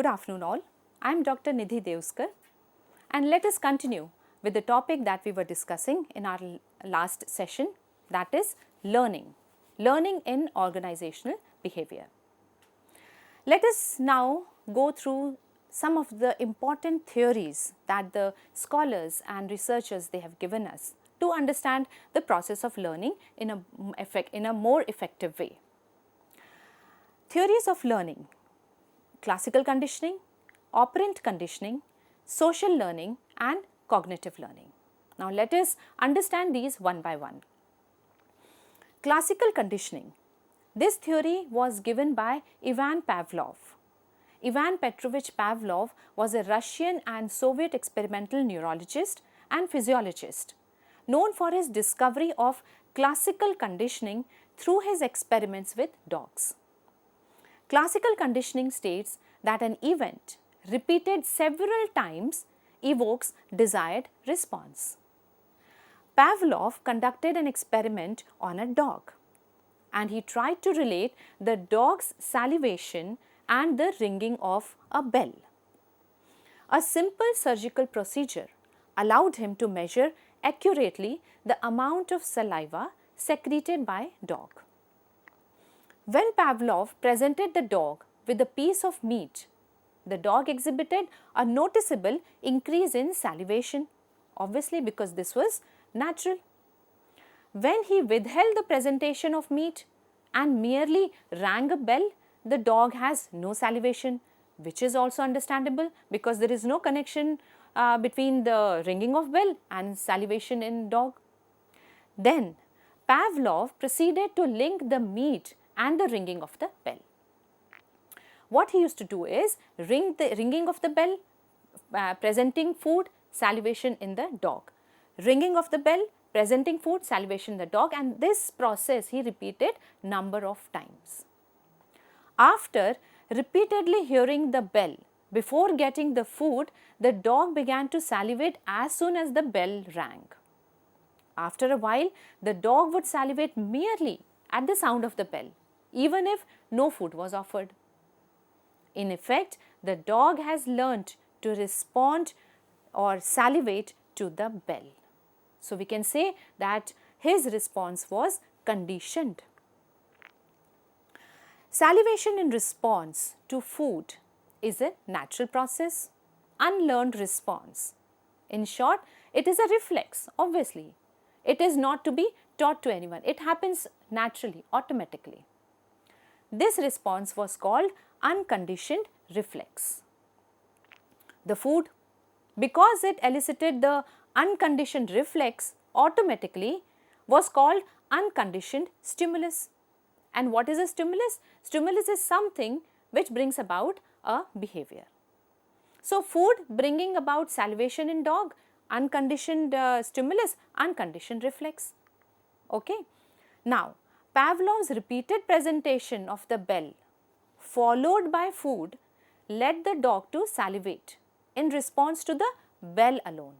Good afternoon all. I am Dr. Nidhi Deouskar and let us continue with the topic that we were discussing in our last session, that is learning in organizational behavior. Let us now go through some of the important theories that the scholars and researchers they have given us to understand the process of learning in a more effective way. Theories of learning: classical conditioning, operant conditioning, social learning and cognitive learning. Now let us understand these one by one. Classical conditioning. This theory was given by Ivan Pavlov. Ivan Petrovich Pavlov was a Russian and Soviet experimental neurologist and physiologist known for his discovery of classical conditioning through his experiments with dogs. Classical conditioning states that an event repeated several times evokes desired response. Pavlov conducted an experiment on a dog and he tried to relate the dog's salivation and the ringing of a bell. A simple surgical procedure allowed him to measure accurately the amount of saliva secreted by dog. When Pavlov presented the dog with a piece of meat, the dog exhibited a noticeable increase in salivation, obviously because this was natural. When he withheld the presentation of meat and merely rang a bell, the dog has no salivation, which is also understandable because there is no connection between the ringing of bell and salivation in dog. Then Pavlov proceeded to link the meat and the ringing of the bell. What he used to do is ring the ringing of the bell, presenting food, salivation in the dog. Ringing of the bell, presenting food, salivation in the dog, and this process he repeated number of times. After repeatedly hearing the bell before getting the food, the dog began to salivate as soon as the bell rang. After a while, the dog would salivate merely at the sound of the bell, even if no food was offered. In effect, the dog has learnt to respond or salivate to the bell. So we can say that his response was conditioned. Salivation in response to food is a natural process, unlearned response. In short, it is a reflex, obviously. It is not to be taught to anyone. It happens naturally, automatically. This response was called unconditioned reflex. The food, because it elicited the unconditioned reflex automatically, was called unconditioned stimulus. And what is a stimulus? Stimulus is something which brings about a behavior. So food bringing about salivation in dog, unconditioned stimulus, unconditioned reflex. Okay. Now, Pavlov's repeated presentation of the bell followed by food led the dog to salivate in response to the bell alone.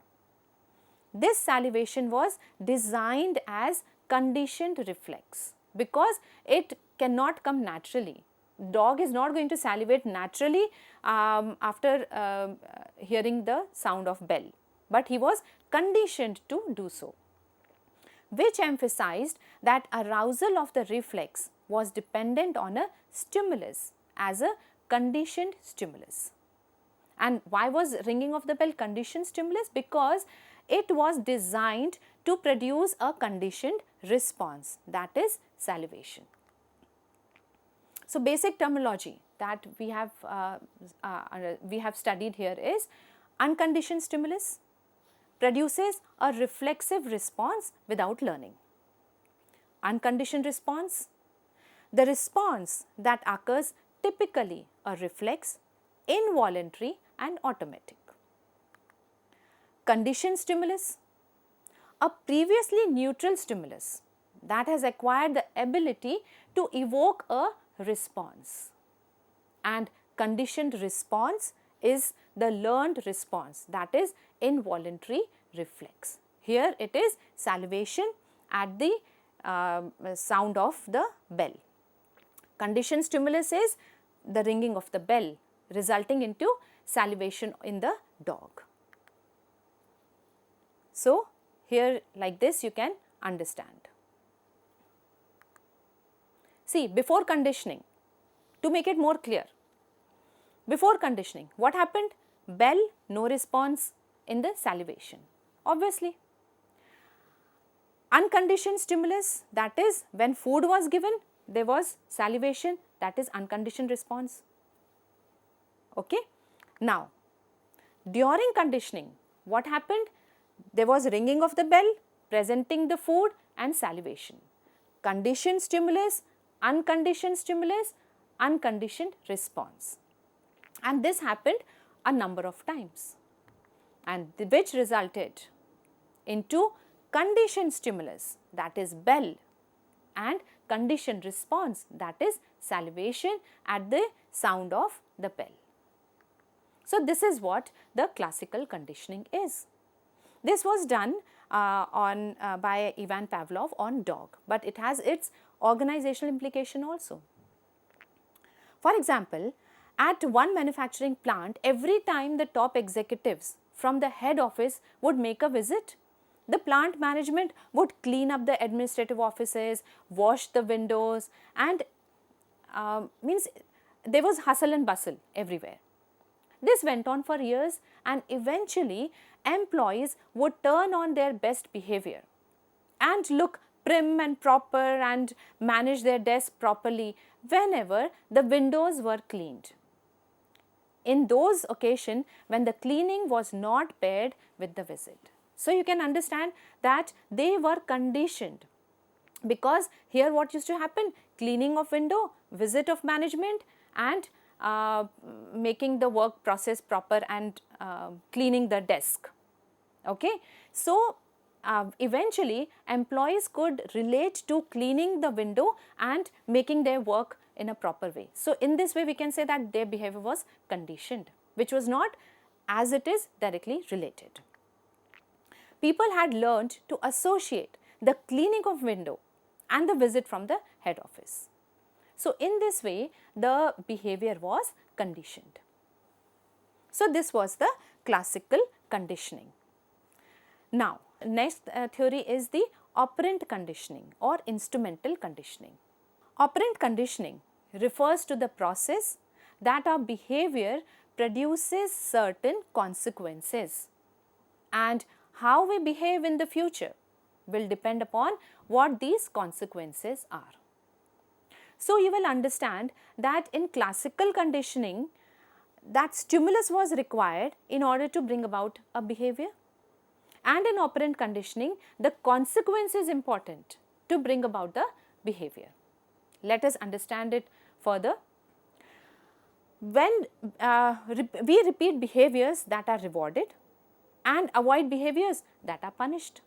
This salivation was designed as conditioned reflex because it cannot come naturally. Dog is not going to salivate naturally after hearing the sound of bell, but he was conditioned to do so, which emphasized that arousal of the reflex was dependent on a stimulus as a conditioned stimulus. And why was ringing of the bell conditioned stimulus? Because it was designed to produce a conditioned response, that is salivation. So basic terminology that we have studied here is unconditioned stimulus produces a reflexive response without learning. Unconditioned response, the response that occurs typically a reflex, involuntary and automatic. Conditioned stimulus, a previously neutral stimulus that has acquired the ability to evoke a response, and conditioned response is the learned response, that is involuntary reflex. Here it is salivation at the sound of the bell. Conditioned stimulus is the ringing of the bell, resulting into salivation in the dog. So, here like this you can understand. See, before conditioning, to make it more clear, before conditioning, what happened? Bell, no response in the salivation, obviously. Unconditioned stimulus, that is when food was given, there was salivation, that is unconditioned response. Okay. Now, during conditioning, what happened? There was ringing of the bell, presenting the food and salivation. Conditioned stimulus, unconditioned response. And this happened a number of times, and which resulted into conditioned stimulus, that is bell, and conditioned response, that is salivation at the sound of the bell. So, this is what the classical conditioning is. This was done by Ivan Pavlov on dog, but it has its organizational implication also. For example, at one manufacturing plant, every time the top executives from the head office would make a visit, the plant management would clean up the administrative offices, wash the windows, and means there was hustle and bustle everywhere. This went on for years, and eventually employees would turn on their best behavior and look prim and proper and manage their desk properly whenever the windows were cleaned. In those occasions when the cleaning was not paired with the visit. So, you can understand that they were conditioned, because here what used to happen? Cleaning of window, visit of management, and making the work process proper and cleaning the desk. Okay. So, eventually employees could relate to cleaning the window and making their work in a proper way. So, in this way we can say that their behavior was conditioned, which was not as it is directly related. People had learned to associate the cleaning of window and the visit from the head office. So, in this way the behavior was conditioned. So, this was the classical conditioning. Now, next theory is the operant conditioning or instrumental conditioning. Operant conditioning refers to the process that our behavior produces certain consequences, and how we behave in the future will depend upon what these consequences are. So, you will understand that in classical conditioning, that stimulus was required in order to bring about a behavior, and in operant conditioning, the consequence is important to bring about the behavior. Let us understand it further. When we repeat behaviors that are rewarded and avoid behaviors that are punished.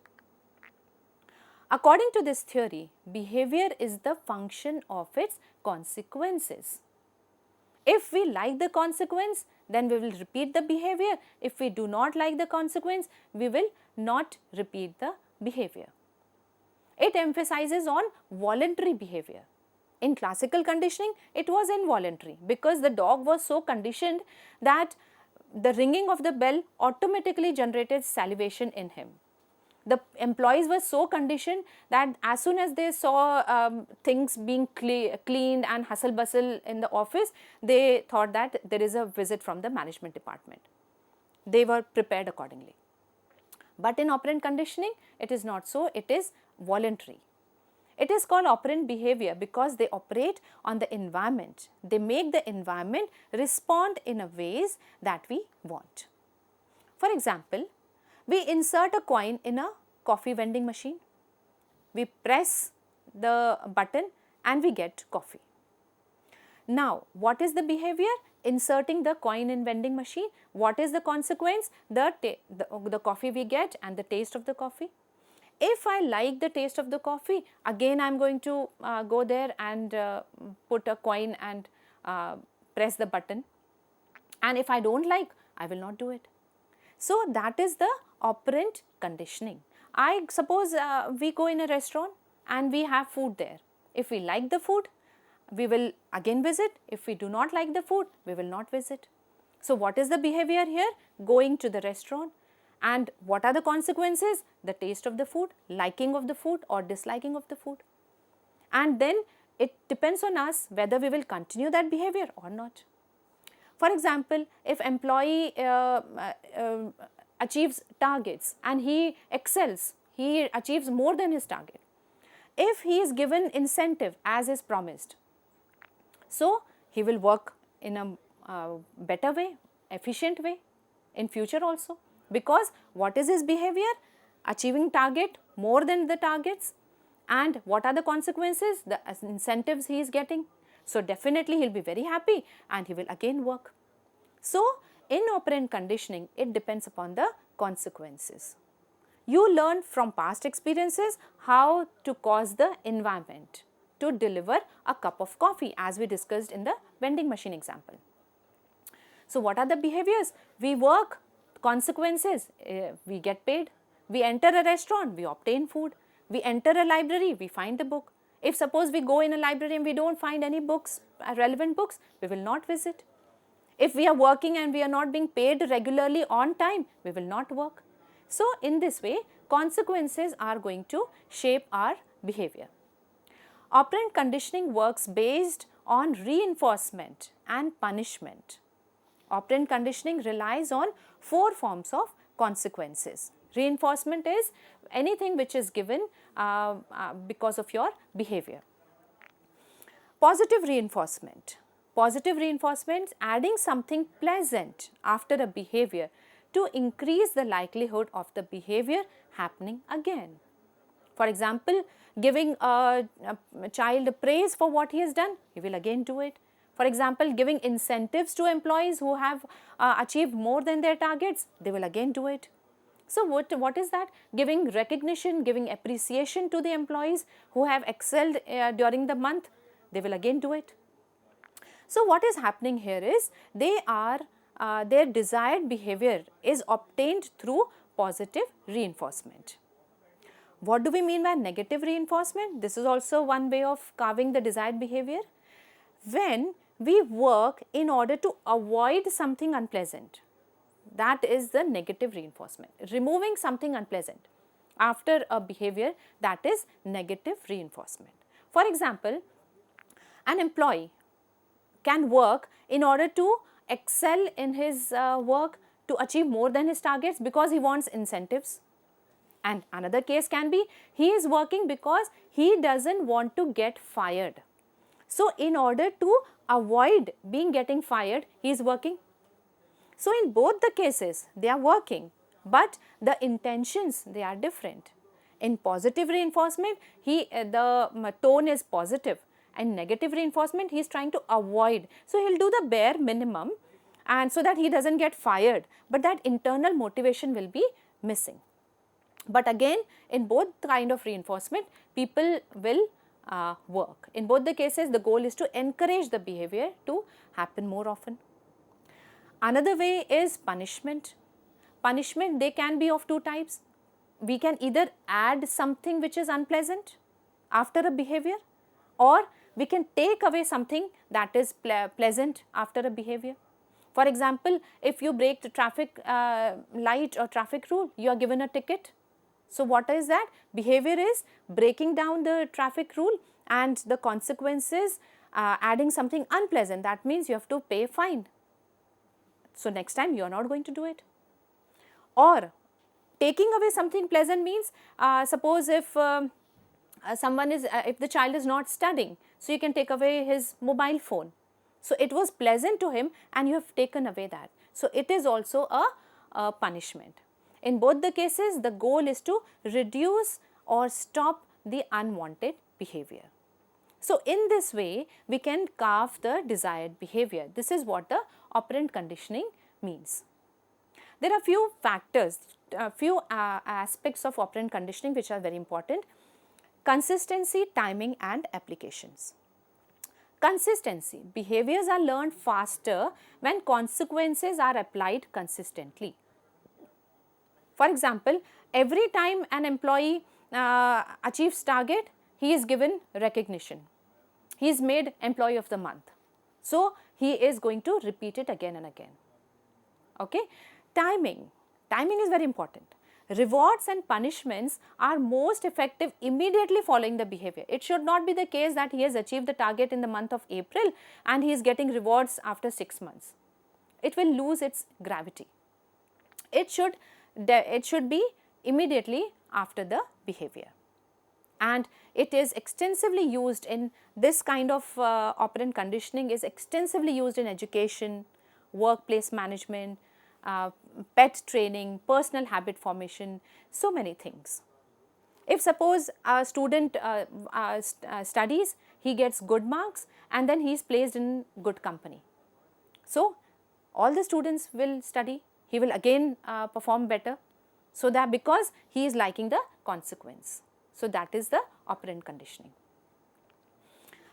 According to this theory, behavior is the function of its consequences. If we like the consequence, then we will repeat the behavior. If we do not like the consequence, we will not repeat the behavior. It emphasizes on voluntary behavior. In classical conditioning, it was involuntary, because the dog was so conditioned that the ringing of the bell automatically generated salivation in him. The employees were so conditioned that as soon as they saw things being cleaned and hustle bustle in the office, they thought that there is a visit from the management department. They were prepared accordingly. But in operant conditioning, it is not so, it is voluntary. It is called operant behavior because they operate on the environment. They make the environment respond in a ways that we want. For example, we insert a coin in a coffee vending machine. We press the button and we get coffee. Now, what is the behavior? Inserting the coin in vending machine. What is the consequence? The coffee we get and the taste of the coffee. If I like the taste of the coffee, again I am going to go there and put a coin and press the button. And if I do not like, I will not do it. So, that is the operant conditioning. I suppose we go in a restaurant and we have food there. If we like the food, we will again visit. If we do not like the food, we will not visit. So what is the behavior here? Going to the restaurant. And what are the consequences? The taste of the food, liking of the food or disliking of the food. And then it depends on us whether we will continue that behavior or not. For example, if employee achieves targets and he excels, he achieves more than his target. If he is given incentive as is promised, so he will work in a better way, efficient way in future also, because what is his behavior? Achieving target more than the targets. And what are the consequences? The incentives he is getting. So definitely he will be very happy and he will again work. So in operant conditioning, it depends upon the consequences. You learn from past experiences how to cause the environment to deliver a cup of coffee, as we discussed in the vending machine example. So what are the behaviors? We work, consequences, we get paid. We enter a restaurant, we obtain food. We enter a library, we find the book. If suppose we go in a library and we don't find any books, relevant books, we will not visit. If we are working and we are not being paid regularly on time, we will not work. So in this way, consequences are going to shape our behavior. Operant conditioning works based on reinforcement and punishment. Operant conditioning relies on 4 forms of consequences. Reinforcement is anything which is given because of your behavior. Positive reinforcement. Positive reinforcement, adding something pleasant after a behavior to increase the likelihood of the behavior happening again. For example, giving a child praise for what he has done, he will again do it. For example, giving incentives to employees who have achieved more than their targets, they will again do it. So what is that? Giving recognition, giving appreciation to the employees who have excelled during the month, they will again do it. So what is happening here is their desired behavior is obtained through positive reinforcement. What do we mean by negative reinforcement? This is also one way of carving the desired behavior. When we work in order to avoid something unpleasant, that is the negative reinforcement. Removing something unpleasant after a behavior, that is negative reinforcement. For example, an employee can work in order to excel in his work, to achieve more than his targets because he wants incentives. And another case can be he is working because he doesn't want to get fired. So in order to avoid getting fired, he is working. So in both the cases, they are working, but the intentions, they are different. In positive reinforcement, the tone is positive, and negative reinforcement, he is trying to avoid. So he will do the bare minimum, and so that he doesn't get fired, but that internal motivation will be missing. But again, in both kind of reinforcement, people will work. In both the cases, the goal is to encourage the behavior to happen more often. Another way is punishment. Punishment, they can be of 2 types. We can either add something which is unpleasant after a behavior, or we can take away something that is pleasant after a behavior. For example, if you break the traffic light or traffic rule, you are given a ticket. So what is that? Behavior is breaking down the traffic rule, and the consequences adding something unpleasant. That means you have to pay a fine. So next time you are not going to do it. Or taking away something pleasant means, suppose if if the child is not studying, so you can take away his mobile phone. So it was pleasant to him and you have taken away that. So it is also a punishment. In both the cases, the goal is to reduce or stop the unwanted behavior. So in this way, we can carve the desired behavior. This is what the operant conditioning means. There are few factors, few aspects of operant conditioning which are very important: consistency, timing and applications. Consistency. Behaviors are learned faster when consequences are applied consistently. For example, every time an employee achieves target, he is given recognition. He is made employee of the month. So he is going to repeat it again and again. Okay. Timing is very important. Rewards and punishments are most effective immediately following the behavior. It should not be the case that he has achieved the target in the month of April and he is getting rewards after 6 months. It will lose its gravity. It should be immediately after the behavior. And it is extensively used in this kind of operant conditioning is extensively used in education, workplace management, pet training, personal habit formation, so many things. If suppose a student studies, he gets good marks and then he is placed in good company. So, all the students will study, he will again perform better. So, that because he is liking the consequence. So, that is the operant conditioning.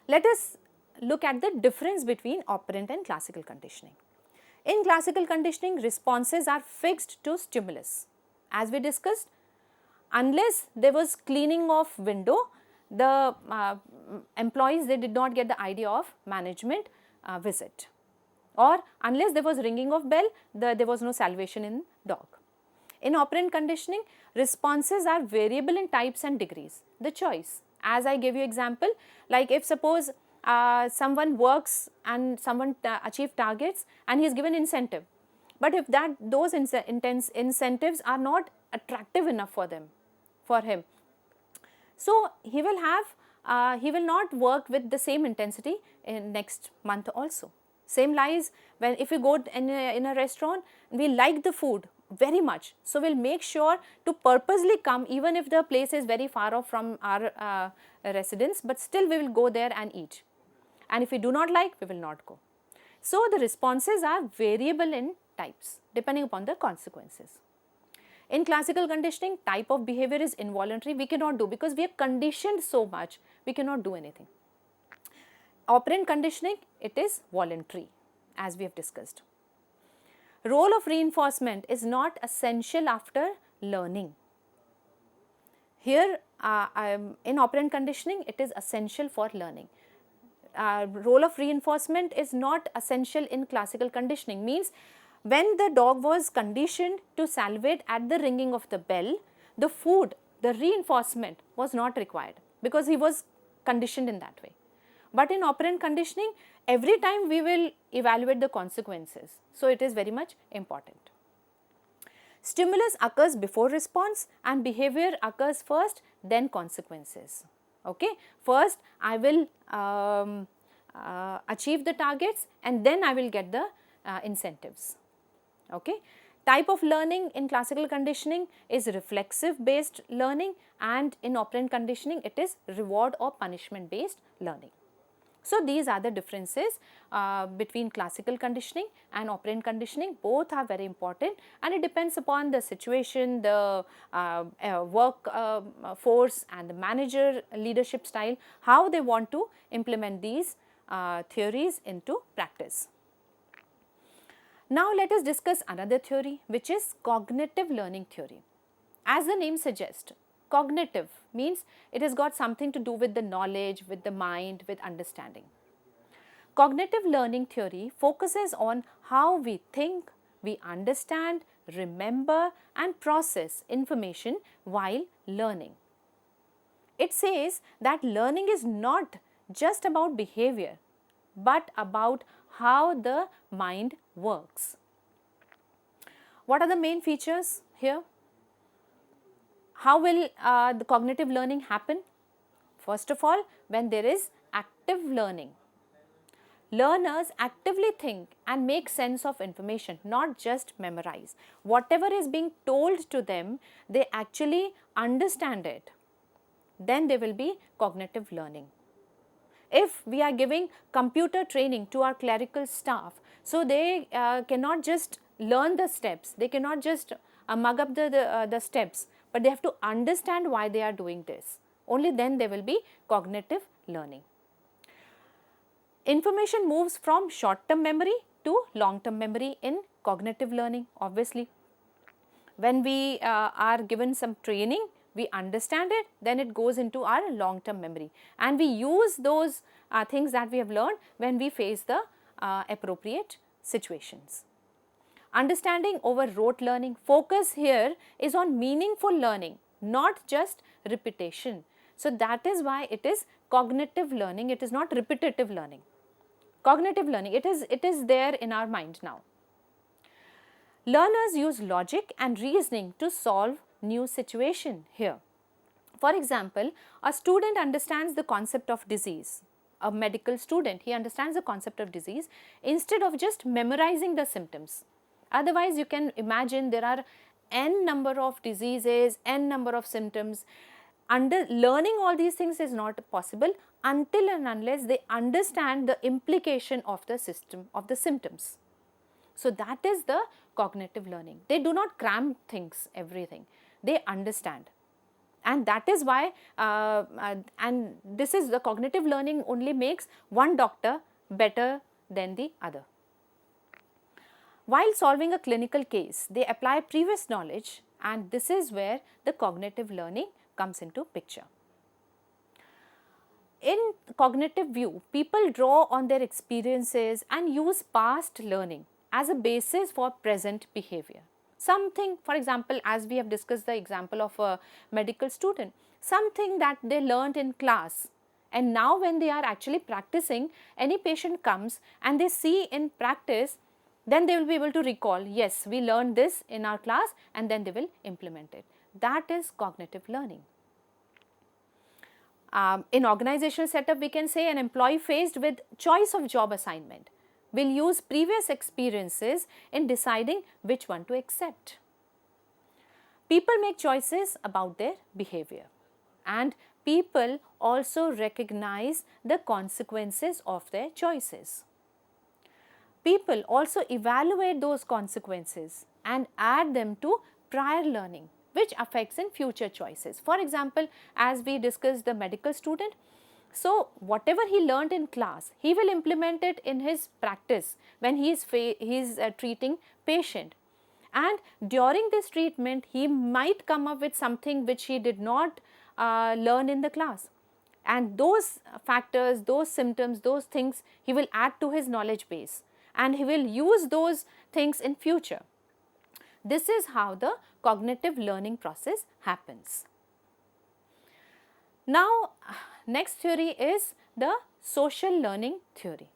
Let us look at the difference between operant and classical conditioning. In classical conditioning, responses are fixed to stimulus. As we discussed, unless there was cleaning of window, the employees, they did not get the idea of management visit, or unless there was ringing of bell, there was no salvation in dog. In operant conditioning, responses are variable in types and degrees, the choice. As I gave you example, like if suppose someone works and someone achieve targets and he is given incentive, but if those incentives are not attractive enough for him, so he will not work with the same intensity in next month also. Same lies when if we go in a restaurant, we like the food very much, so we will make sure to purposely come even if the place is very far off from our residence, but still we will go there and eat, and if we do not like, we will not go. So, the responses are variable in types depending upon the consequences. In classical conditioning, type of behavior is involuntary, we cannot do because we are conditioned so much, we cannot do anything. Operant conditioning, it is voluntary, as we have discussed. Role of reinforcement is not essential after learning. Here in operant conditioning, it is essential for learning. Role of reinforcement is not essential in classical conditioning, means when the dog was conditioned to salivate at the ringing of the bell, the food, the reinforcement was not required because he was conditioned in that way. But in operant conditioning, every time we will evaluate the consequences. So, it is very much important. Stimulus occurs before response and behavior occurs first, then consequences. Okay. First, I will achieve the targets and then I will get the incentives. Okay. Type of learning in classical conditioning is reflexive based learning, and in operant conditioning it is reward or punishment based learning. So, these are the differences between classical conditioning and operant conditioning. Both are very important and it depends upon the situation, the work force and the manager leadership style, how they want to implement these theories into practice. Now, let us discuss another theory, which is cognitive learning theory. As the name suggests, cognitive means it has got something to do with the knowledge, with the mind, with understanding. Cognitive learning theory focuses on how we think, we understand, remember and process information while learning. It says that learning is not just about behavior, but about how the mind works. What are the main features here? How will the cognitive learning happen? First of all, when there is active learning. Learners actively think and make sense of information, not just memorize. Whatever is being told to them, they actually understand it. Then there will be cognitive learning. If we are giving computer training to our clerical staff, so they cannot just learn the steps, they cannot just mug up the steps, but they have to understand why they are doing this. Only then there will be cognitive learning. Information moves from short-term memory to long-term memory in cognitive learning, obviously. When we are given some training, we understand it, then it goes into our long-term memory and we use those things that we have learned when we face the appropriate situations. Understanding over rote learning. Focus here is on meaningful learning, not just repetition. So that is why it is cognitive learning, it is not repetitive learning. Cognitive learning, it is there in our mind now. Learners use logic and reasoning to solve new situation here. For example, a student understands the concept of disease. A medical student, he understands the concept of disease instead of just memorizing the symptoms. Otherwise, you can imagine there are n number of diseases, n number of symptoms. Learning all these things is not possible until and unless they understand the implication of the system, of the symptoms. So that is the cognitive learning. They do not cram things, everything. They understand. And that is why, and this is the cognitive learning only makes one doctor better than the other. While solving a clinical case, they apply previous knowledge, and this is where the cognitive learning comes into picture. In cognitive view, people draw on their experiences and use past learning as a basis for present behavior. Something, for example, as we have discussed the example of a medical student, something that they learned in class, and now when they are actually practicing, any patient comes and they see in practice, then they will be able to recall, yes, we learned this in our class, and then they will implement it. That is cognitive learning. In organizational setup, we can say an employee faced with choice of job assignment will use previous experiences in deciding which one to accept. People make choices about their behavior, and people also recognize the consequences of their choices. People also evaluate those consequences and add them to prior learning, which affects in future choices. For example, as we discussed the medical student, so whatever he learned in class, he will implement it in his practice when he is treating patient. And during this treatment, he might come up with something which he did not learn in the class. And those factors, those symptoms, those things, he will add to his knowledge base, and he will use those things in future. This is how the cognitive learning process happens. Now, next theory is the social learning theory.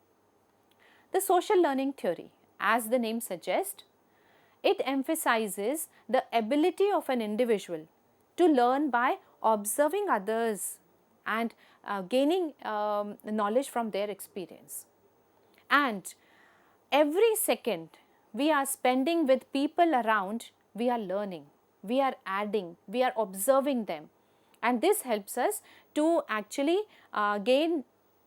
The social learning theory, as the name suggests, it emphasizes the ability of an individual to learn by observing others and gaining knowledge from their experience. And every second we are spending with people around, we are learning, we are adding, we are observing them, and this helps us to actually gain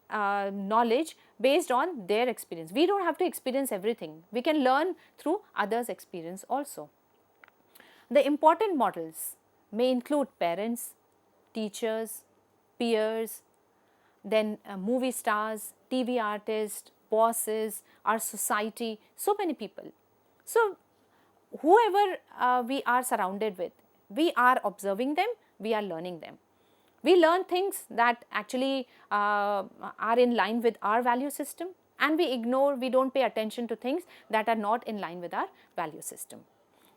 knowledge based on their experience. We don't have to experience everything, we can learn through others' experience also. The important models may include parents, teachers, peers, then movie stars, TV artists, bosses, our society, so many people. So, whoever we are surrounded with, we are observing them, we are learning them. We learn things that actually are in line with our value system, and we ignore, we don't pay attention to things that are not in line with our value system.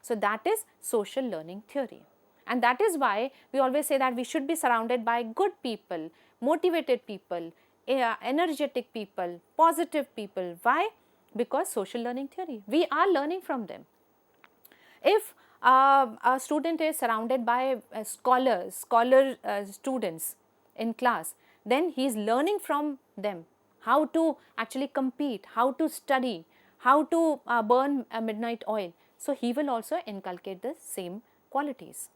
So, that is social learning theory. And that is why we always say that we should be surrounded by good people, motivated people, energetic people, positive people. Why? Because social learning theory, we are learning from them. If a student is surrounded by scholars, students in class, then he is learning from them how to actually compete, how to study, how to burn midnight oil. So, he will also inculcate the same qualities.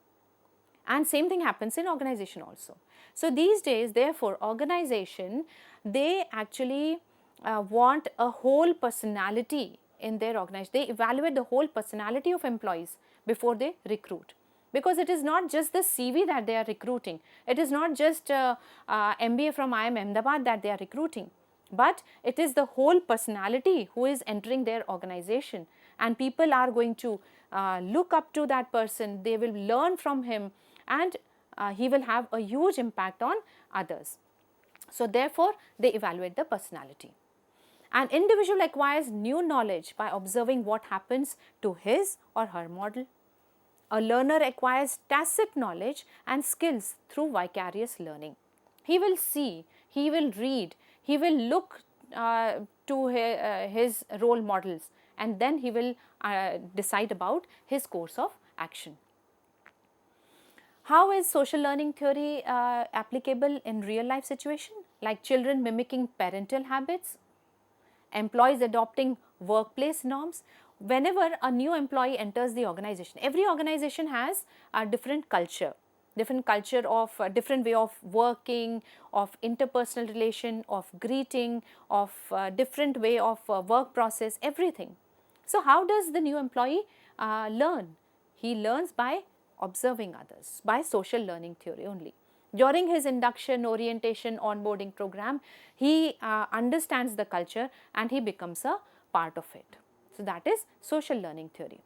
And same thing happens in organization also. So, these days, therefore, organization, they actually want a whole personality in their organization. They evaluate the whole personality of employees before they recruit, because it is not just the CV that they are recruiting, it is not just MBA from IIM Ahmedabad that they are recruiting, but it is the whole personality who is entering their organization, and people are going to look up to that person, they will learn from him, and he will have a huge impact on others. So, therefore, they evaluate the personality. An individual acquires new knowledge by observing what happens to his or her model. A learner acquires tacit knowledge and skills through vicarious learning. He will see, he will read, he will look to his role models, and then he will decide about his course of action. How is social learning theory applicable in real life situation? Like children mimicking parental habits, employees adopting workplace norms. Whenever a new employee enters the organization, every organization has a different culture of different way of working, of interpersonal relation, of greeting, of different way of work process, everything. So how does the new employee learn? He learns by observing others, by social learning theory only. During his induction, orientation, onboarding program, he understands the culture and he becomes a part of it. So that is social learning theory.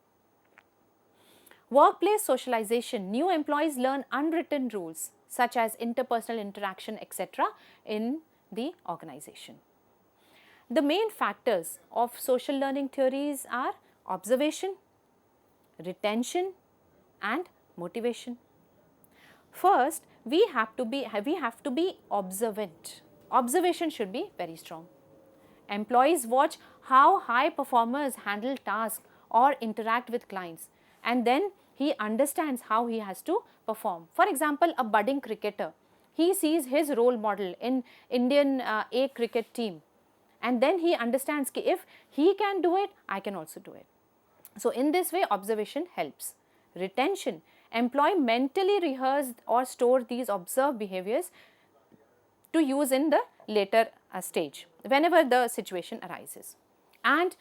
Workplace socialization. New employees learn unwritten rules such as interpersonal interaction, etc. in the organization. The main factors of social learning theories are observation, retention and motivation. First, we have to be observant. Observation should be very strong. Employees watch how high performers handle tasks or interact with clients, and then he understands how he has to perform. For example, a budding cricketer, he sees his role model in Indian A cricket team, and then he understands that if he can do it, I can also do it. So in this way, observation helps. Retention. Employee mentally rehearse or store these observed behaviors to use in the later stage whenever the situation arises. And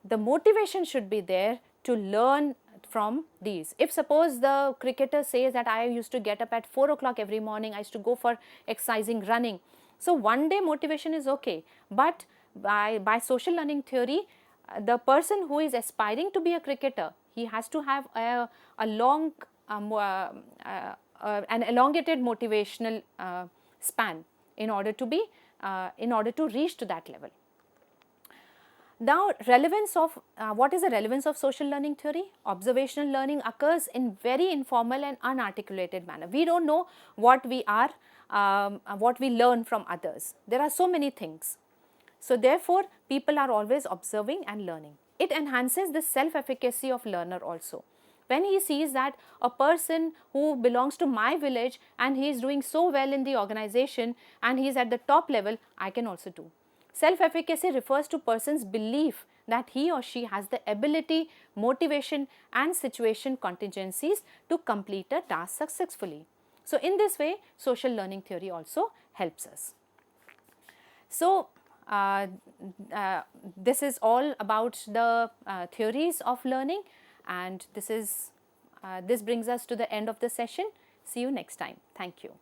the motivation should be there to learn from these. If suppose the cricketer says that I used to get up at 4 o'clock every morning, I used to go for exercising, running. So one day motivation is okay, but by social learning theory, the person who is aspiring to be a cricketer, he has to have a long an elongated motivational span in order to be reach to that level. Now, relevance of what is the relevance of social learning theory? Observational learning occurs in very informal and unarticulated manner. We don't know what we learn from others. There are so many things. So therefore, people are always observing and learning. It enhances the self-efficacy of learner also. When he sees that a person who belongs to my village and he is doing so well in the organization and he is at the top level, I can also do. Self-efficacy refers to person's belief that he or she has the ability, motivation and situation contingencies to complete a task successfully. So in this way, social learning theory also helps us. So this is all about the theories of learning, and this brings us to the end of the session. See you next time. Thank you.